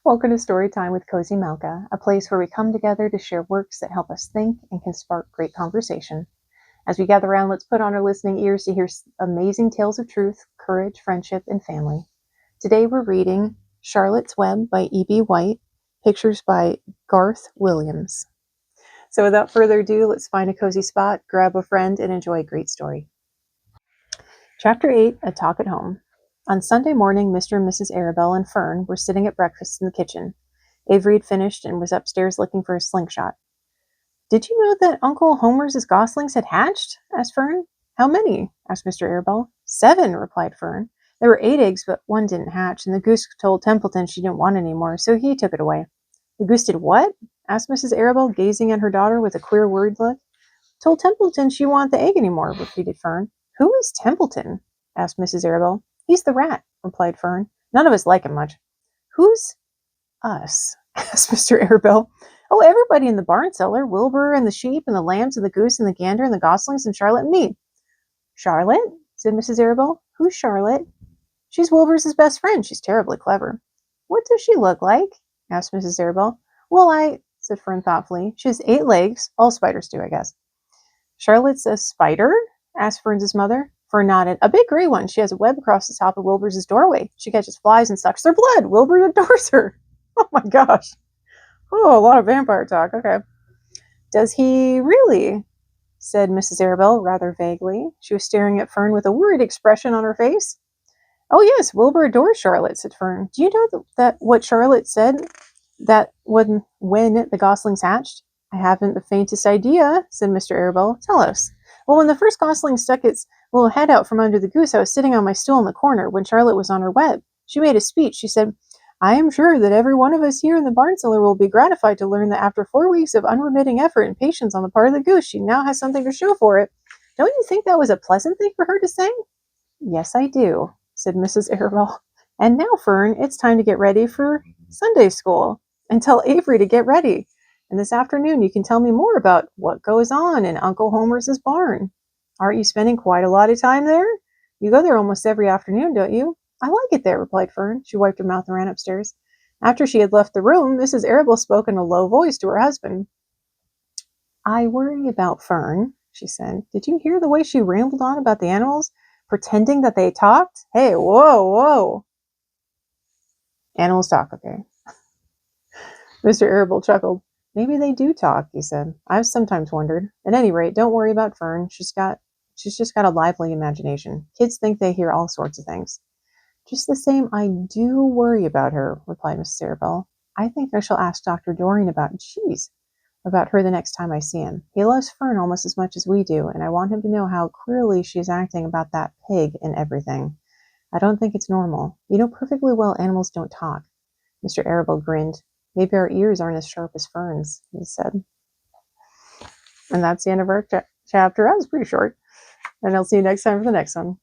Welcome to Storytime with Cozy Malka, a place where we come together to share works that help us think and can spark great conversation. As we gather around, let's put on our listening ears to hear amazing tales of truth, courage, friendship, and family. Today we're reading Charlotte's Web by E.B. White, pictures by Garth Williams. So without further ado, let's find a cozy spot, grab a friend, and enjoy a great story. Chapter 8, A Talk at Home. On Sunday morning, Mr. and Mrs. Arabelle and Fern were sitting at breakfast in the kitchen. Avery had finished and was upstairs looking for his slingshot. "Did you know that Uncle Homer's goslings had hatched?" asked Fern. "How many?" asked Mr. Arabelle. "7," replied Fern. "There were 8 eggs, but one didn't hatch, and the goose told Templeton she didn't want any more, so he took it away." "The goose did what?" asked Mrs. Arabelle, gazing at her daughter with a queer worried look. "Told Templeton she wouldn't want the egg any more," repeated Fern. "Who is Templeton?" asked Mrs. Arabelle. "He's the rat," replied Fern. "None of us like him much." "Who's us?" asked Mr. Arabelle. "Oh, everybody in the barn cellar. Wilbur and the sheep and the lambs and the goose and the gander and the goslings and Charlotte and me." "Charlotte?" said Mrs. Arabelle. "Who's Charlotte?" "She's Wilbur's best friend. She's terribly clever." "What does she look like?" asked Mrs. Arabelle. "Well, said Fern thoughtfully. "She has 8 legs. All spiders do, I guess." "Charlotte's a spider?" asked Fern's mother. Fern nodded. "A big gray one. She has a web across the top of Wilbur's doorway. She catches flies and sucks their blood. Wilbur adores her." Oh my gosh. Oh, a lot of vampire talk. Okay. "Does he really?" said Mrs. Arabelle rather vaguely. She was staring at Fern with a worried expression on her face. "Oh yes, Wilbur adores Charlotte," said Fern. "Do you know that what Charlotte said that when the goslings hatched?" "I haven't the faintest idea," said Mr. Arabelle. "Tell us." "Well, when the first gosling stuck its little head out from under the goose, I was sitting on my stool in the corner when Charlotte was on her web. She made a speech. She said, 'I am sure that every one of us here in the barn cellar will be gratified to learn that after 4 weeks of unremitting effort and patience on the part of the goose, she now has something to show for it.' Don't you think that was a pleasant thing for her to say?" "Yes, I do," said Mrs. Arabelle. "And now, Fern, it's time to get ready for Sunday school. And tell Avery to get ready. And this afternoon you can tell me more about what goes on in Uncle Homer's barn. Aren't you spending quite a lot of time there? You go there almost every afternoon, don't you?" "I like it there," replied Fern. She wiped her mouth and ran upstairs. After she had left the room, Mrs. Arabelle spoke in a low voice to her husband. "I worry about Fern," she said. "Did you hear the way she rambled on about the animals, pretending that they talked? Hey, whoa, whoa." "Animals talk, okay." Mr. Arabelle chuckled. "Maybe they do talk," he said. "I've sometimes wondered. At any rate, don't worry about Fern. She's just got a lively imagination. Kids think they hear all sorts of things." "Just the same, I do worry about her," replied Mrs. Arabelle. "I think I shall ask Dr. Dorrian about her the next time I see him. He loves Fern almost as much as we do, and I want him to know how queerly she is acting about that pig and everything. I don't think it's normal. You know perfectly well animals don't talk." Mr. Arabelle grinned. "Maybe our ears aren't as sharp as Fern's," he said. And that's the end of our chapter. That was pretty short. And I'll see you next time for the next one.